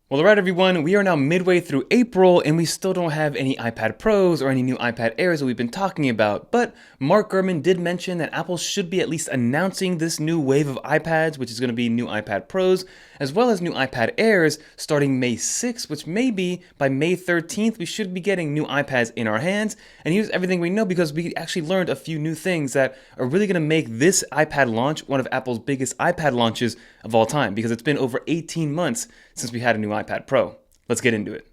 Well, alright everyone, we are now midway through April and we still don't have any iPad Pros or any new iPad Airs that we've been talking about, but Mark Gurman did mention that Apple should be at least announcing this new wave of iPads, which is going to be new iPad Pros, as well as new iPad Airs starting May 6th, which may be by May 13th we should be getting new iPads in our hands. And here's everything we know because we actually learned a few new things that are really going to make this iPad launch one of Apple's biggest iPad launches of all time, because it's been over 18 months since we had a new iPad Pro. Let's get into it.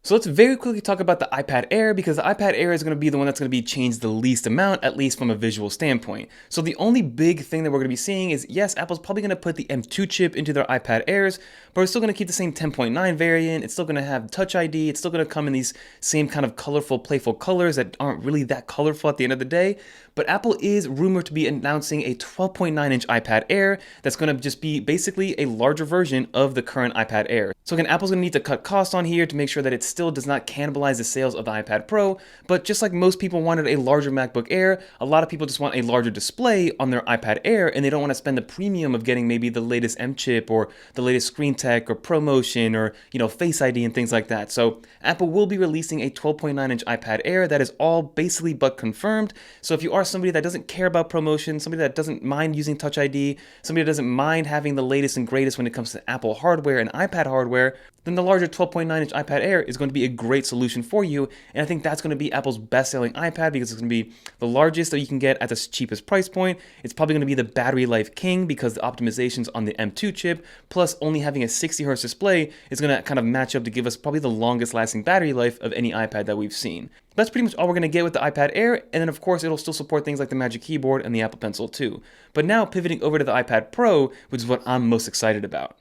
So let's very quickly talk about the iPad Air, because the iPad Air is going to be the one that's going to be changed the least amount, at least from a visual standpoint. So the only big thing that we're going to be seeing is, yes, Apple's probably going to put the M2 chip into their iPad Airs, but we're still going to keep the same 10.9 variant. It's still going to have Touch ID. It's still going to come in these same kind of colorful, playful colors that aren't really that colorful at the end of the day. But Apple is rumored to be announcing a 12.9-inch iPad Air that's going to just be basically a larger version of the current iPad Air. So again, Apple's going to need to cut costs on here to make sure that it still does not cannibalize the sales of the iPad Pro. But just like most people wanted a larger MacBook Air, a lot of people just want a larger display on their iPad Air, and they don't want to spend the premium of getting maybe the latest M chip or the latest screen tech or ProMotion or Face ID and things like that. So Apple will be releasing a 12.9-inch iPad Air that is all basically but confirmed. So if you are somebody that doesn't care about ProMotion, somebody that doesn't mind using Touch ID, somebody that doesn't mind having the latest and greatest when it comes to Apple hardware and iPad hardware, then the larger 12.9-inch iPad Air is going to be a great solution for you. And I think that's going to be Apple's best-selling iPad, because it's going to be the largest that you can get at the cheapest price point. It's probably going to be the battery life king because the optimizations on the M2 chip, plus only having a 60Hz display, is going to kind of match up to give us probably the longest lasting battery life of any iPad that we've seen. That's pretty much all we're going to get with the iPad Air, and then of course it'll still support things like the Magic Keyboard and the Apple Pencil too. But now pivoting over to the iPad Pro, which is what I'm most excited about.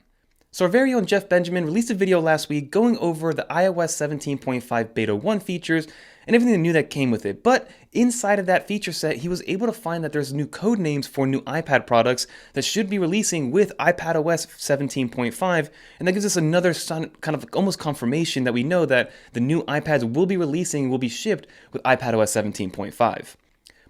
So our very own Jeff Benjamin released a video last week going over the iOS 17.5 Beta 1 features and everything new that came with it. But inside of that feature set, he was able to find that there's new code names for new iPad products that should be releasing with iPadOS 17.5, and that gives us another kind of almost confirmation that we know that the new iPads will be releasing, will be shipped with iPadOS 17.5.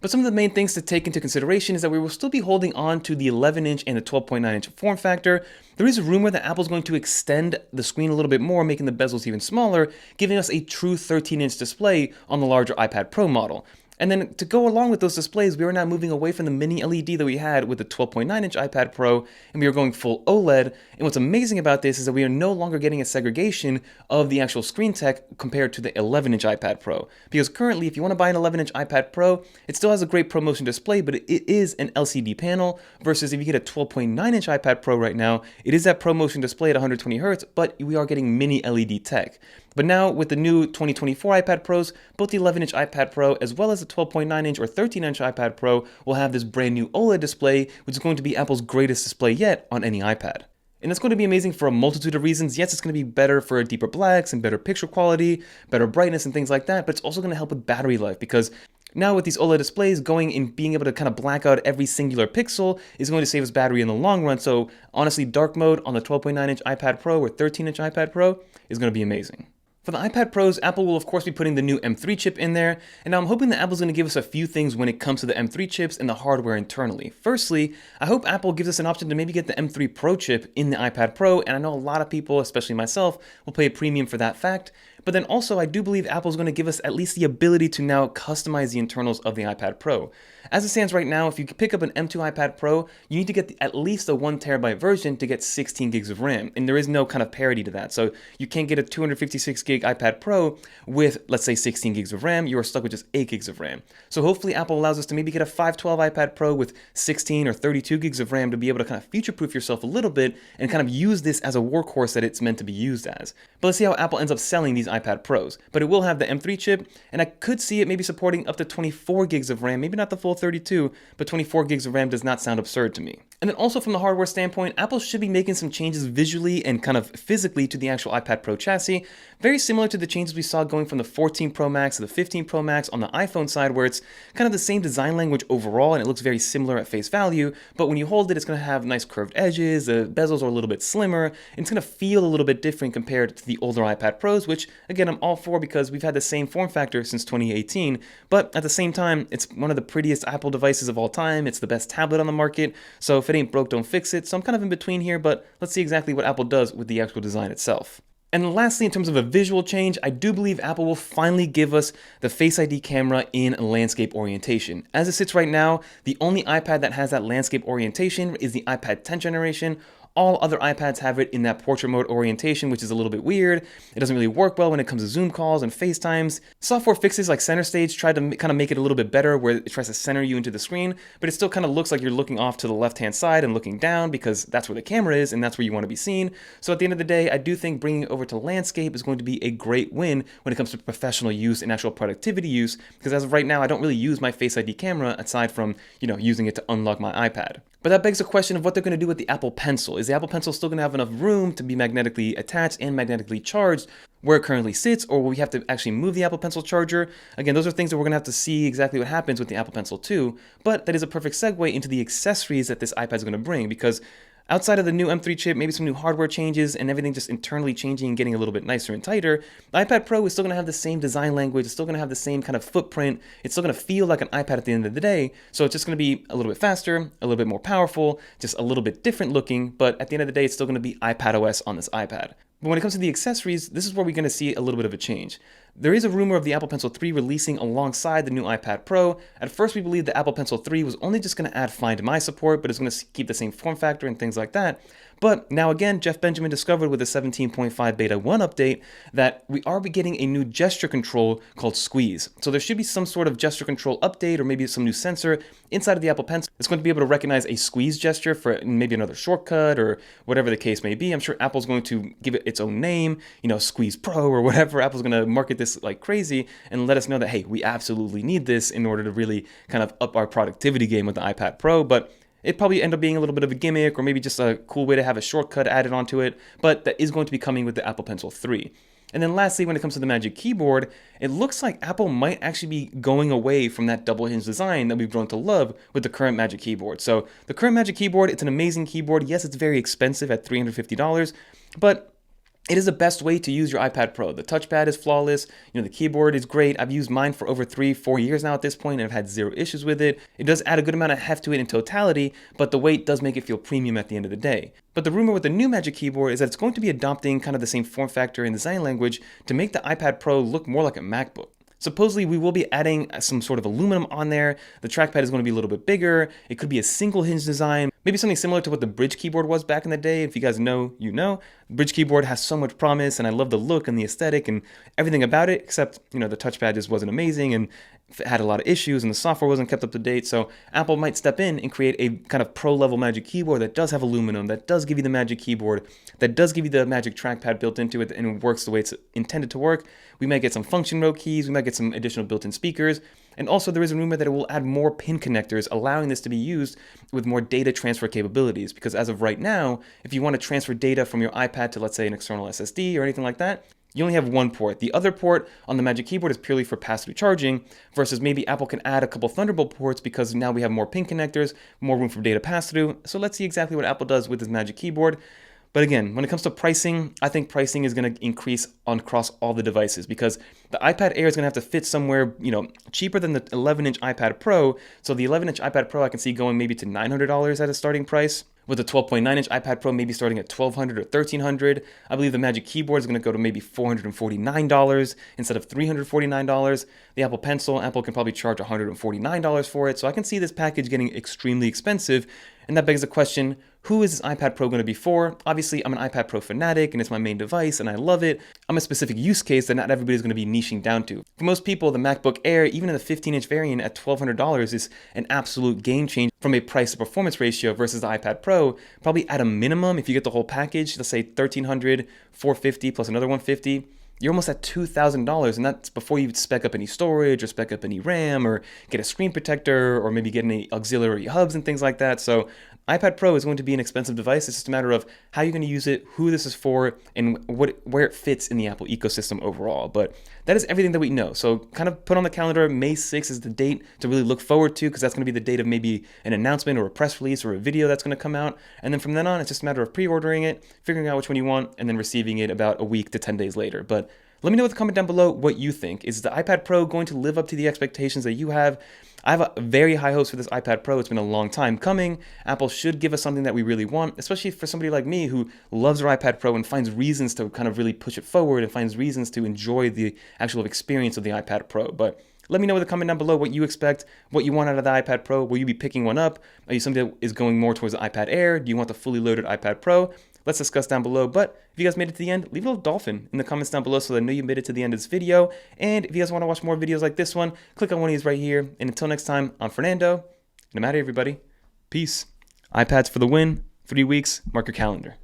But some of the main things to take into consideration is that we will still be holding on to the 11-inch and the 12.9-inch form factor. There is a rumor that Apple's going to extend the screen a little bit more, making the bezels even smaller, giving us a true 13-inch display on the larger iPad Pro model. And then to go along with those displays, we are now moving away from the mini LED that we had with the 12.9-inch iPad Pro, and we are going full OLED. And what's amazing about this is that we are no longer getting a segregation of the actual screen tech compared to the 11-inch iPad Pro. Because currently, if you want to buy an 11-inch iPad Pro, it still has a great ProMotion display, but it is an LCD panel, versus if you get a 12.9-inch iPad Pro right now, it is that ProMotion display at 120 Hz, but we are getting mini LED tech. But now with the new 2024 iPad Pros, both the 11-inch iPad Pro as well as the 12.9-inch or 13-inch iPad Pro will have this brand new OLED display, which is going to be Apple's greatest display yet on any iPad. And it's going to be amazing for a multitude of reasons. Yes, it's going to be better for deeper blacks and better picture quality, better brightness and things like that, but it's also going to help with battery life, because now with these OLED displays going and being able to kind of black out every singular pixel is going to save us battery in the long run. So honestly, dark mode on the 12.9-inch iPad Pro or 13-inch iPad Pro is going to be amazing. For the iPad Pros, Apple will of course be putting the new M3 chip in there, and now I'm hoping that Apple's going to give us a few things when it comes to the M3 chips and the hardware internally. Firstly, I hope Apple gives us an option to maybe get the M3 Pro chip in the iPad Pro, and I know a lot of people, especially myself, will pay a premium for that fact. But then also, I do believe Apple's going to give us at least the ability to now customize the internals of the iPad Pro. As it stands right now, if you pick up an M2 iPad Pro, you need to get at least a 1TB version to get 16 gigs of RAM, and there is no kind of parity to that. So you can't get a 256 gig iPad Pro with, let's say, 16 gigs of RAM. You are stuck with just 8 gigs of RAM. So hopefully Apple allows us to maybe get a 512 iPad Pro with 16 or 32 gigs of RAM to be able to kind of future-proof yourself a little bit and kind of use this as a workhorse that it's meant to be used as. But let's see how Apple ends up selling these iPad Pros. But it will have the M3 chip, and I could see it maybe supporting up to 24 gigs of RAM, maybe not the full 32, but 24 gigs of RAM does not sound absurd to me. And then also from the hardware standpoint, Apple should be making some changes visually and kind of physically to the actual iPad Pro chassis, very similar to the changes we saw going from the 14 Pro Max to the 15 Pro Max on the iPhone side, where it's kind of the same design language overall and it looks very similar at face value, but when you hold it, it's going to have nice curved edges, the bezels are a little bit slimmer, and it's going to feel a little bit different compared to the older iPad Pros, which again, I'm all for because we've had the same form factor since 2018, but at the same time, it's one of the prettiest Apple devices of all time. It's the best tablet on the market, so if it ain't broke, don't fix it. So I'm kind of in between here, but let's see exactly what Apple does with the actual design itself. And lastly, in terms of a visual change, I do believe Apple will finally give us the Face ID camera in landscape orientation. As it sits right now, the only iPad that has that landscape orientation is the iPad 10th generation. All other iPads have it in that portrait mode orientation, which is a little bit weird. It doesn't really work well when it comes to Zoom calls and FaceTimes. Software fixes like Center Stage tried to kind of make it a little bit better where it tries to center you into the screen, but it still kind of looks like you're looking off to the left-hand side and looking down because that's where the camera is and that's where you want to be seen. So at the end of the day, I do think bringing it over to landscape is going to be a great win when it comes to professional use and actual productivity use, because as of right now, I don't really use my Face ID camera aside from, using it to unlock my iPad. But that begs the question of what they're going to do with the Apple Pencil. Is the Apple Pencil still going to have enough room to be magnetically attached and magnetically charged where it currently sits, or will we have to actually move the Apple Pencil charger? Again, those are things that we're going to have to see exactly what happens with the Apple Pencil 2, but that is a perfect segue into the accessories that this iPad is going to bring, because outside of the new M3 chip, maybe some new hardware changes and everything just internally changing and getting a little bit nicer and tighter, the iPad Pro is still going to have the same design language, it's still going to have the same kind of footprint, it's still going to feel like an iPad at the end of the day, so it's just going to be a little bit faster, a little bit more powerful, just a little bit different looking, but at the end of the day, it's still going to be iPadOS on this iPad. But when it comes to the accessories, this is where we're going to see a little bit of a change. There is a rumor of the Apple Pencil 3 releasing alongside the new iPad Pro. At first, we believed the Apple Pencil 3 was only just going to add Find My support, but it's going to keep the same form factor and things like that. But now again, Jeff Benjamin discovered with the 17.5 Beta 1 update that we are getting a new gesture control called Squeeze. So there should be some sort of gesture control update or maybe some new sensor inside of the Apple Pencil. It's going to be able to recognize a squeeze gesture for maybe another shortcut or whatever the case may be. I'm sure Apple's going to give it its own name, Squeeze Pro or whatever. Apple's going to market this like crazy and let us know that, hey, we absolutely need this in order to really kind of up our productivity game with the iPad Pro. But it probably end up being a little bit of a gimmick or maybe just a cool way to have a shortcut added onto it, but that is going to be coming with the Apple Pencil 3. And then lastly, when it comes to the Magic Keyboard, it looks like Apple might actually be going away from that double hinge design that we've grown to love with the current Magic Keyboard. So the current Magic Keyboard, it's an amazing keyboard. Yes, it's very expensive at $350, but it is the best way to use your iPad Pro. The touchpad is flawless. The keyboard is great. I've used mine for over 3-4 years now at this point, and I've had zero issues with it. It does add a good amount of heft to it in totality, but the weight does make it feel premium at the end of the day. But the rumor with the new Magic Keyboard is that it's going to be adopting kind of the same form factor and design language to make the iPad Pro look more like a MacBook. Supposedly, we will be adding some sort of aluminum on there. The trackpad is going to be a little bit bigger. It could be a single hinge design, maybe something similar to what the Bridge keyboard was back in the day. If you guys know, you know. The Bridge keyboard has so much promise, and I love the look and the aesthetic and everything about it, except, the touchpad just wasn't amazing and had a lot of issues and the software wasn't kept up to date. So Apple might step in and create a kind of pro-level Magic Keyboard that does have aluminum, that does give you the Magic Keyboard, that does give you the Magic trackpad built into it, and it works the way it's intended to work. We might get some function mode keys, we might get some additional built-in speakers, and also there is a rumor that it will add more pin connectors, allowing this to be used with more data transfer capabilities, because as of right now, if you want to transfer data from your iPad to, let's say, an external SSD or anything like that, you only have one port. The other port on the Magic Keyboard is purely for pass-through charging, versus maybe Apple can add a couple Thunderbolt ports because now we have more pin connectors, more room for data pass-through. So let's see exactly what Apple does with this Magic Keyboard. But again, when it comes to pricing, I think pricing is going to increase across all the devices, because the iPad Air is going to have to fit somewhere, cheaper than the 11-inch iPad Pro. So the 11-inch iPad Pro I can see going maybe to $900 at a starting price, with the 12.9-inch iPad Pro maybe starting at $1,200 or $1,300. I believe the Magic Keyboard is going to go to maybe $449 instead of $349. The Apple Pencil, Apple can probably charge $149 for it. So I can see this package getting extremely expensive. And that begs the question, who is this iPad Pro going to be for? Obviously, I'm an iPad Pro fanatic and it's my main device and I love it. I'm a specific use case that not everybody's going to be niching down to. For most people, the MacBook Air, even in the 15-inch variant at $1,200, is an absolute game changer from a price to performance ratio versus the iPad Pro. Probably at a minimum, if you get the whole package, let's say $1,300, $450 plus another $150, you're almost at $2,000, and that's before you spec up any storage or spec up any RAM or get a screen protector or maybe get any auxiliary hubs and things like that. So iPad Pro is going to be an expensive device. It's just a matter of how you're going to use it, who this is for, and where it fits in the Apple ecosystem overall. But that is everything that we know. So kind of put on the calendar, May 6th is the date to really look forward to, because that's going to be the date of maybe an announcement or a press release or a video that's going to come out. And then from then on, it's just a matter of pre-ordering it, figuring out which one you want, and then receiving it about a week to 10 days later. But Let me know in the comment down below what you think. Is the iPad Pro going to live up to the expectations that you have? I have a very high hopes for this iPad Pro. It's been a long time coming. Apple should give us something that we really want, especially for somebody like me who loves their iPad Pro and finds reasons to kind of really push it forward and finds reasons to enjoy the actual experience of the iPad Pro. But let me know in the comment down below what you expect, what you want out of the iPad Pro. Will you be picking one up? Are you somebody that is going more towards the iPad Air? Do you want the fully loaded iPad Pro? Let's discuss down below. But if you guys made it to the end, leave a little dolphin in the comments down below so that I know you made it to the end of this video. And if you guys want to watch more videos like this one, click on one of these right here. And until next time, I'm Fernando, and I'm out of here, everybody. Peace. iPads for the win. 3 weeks. Mark your calendar.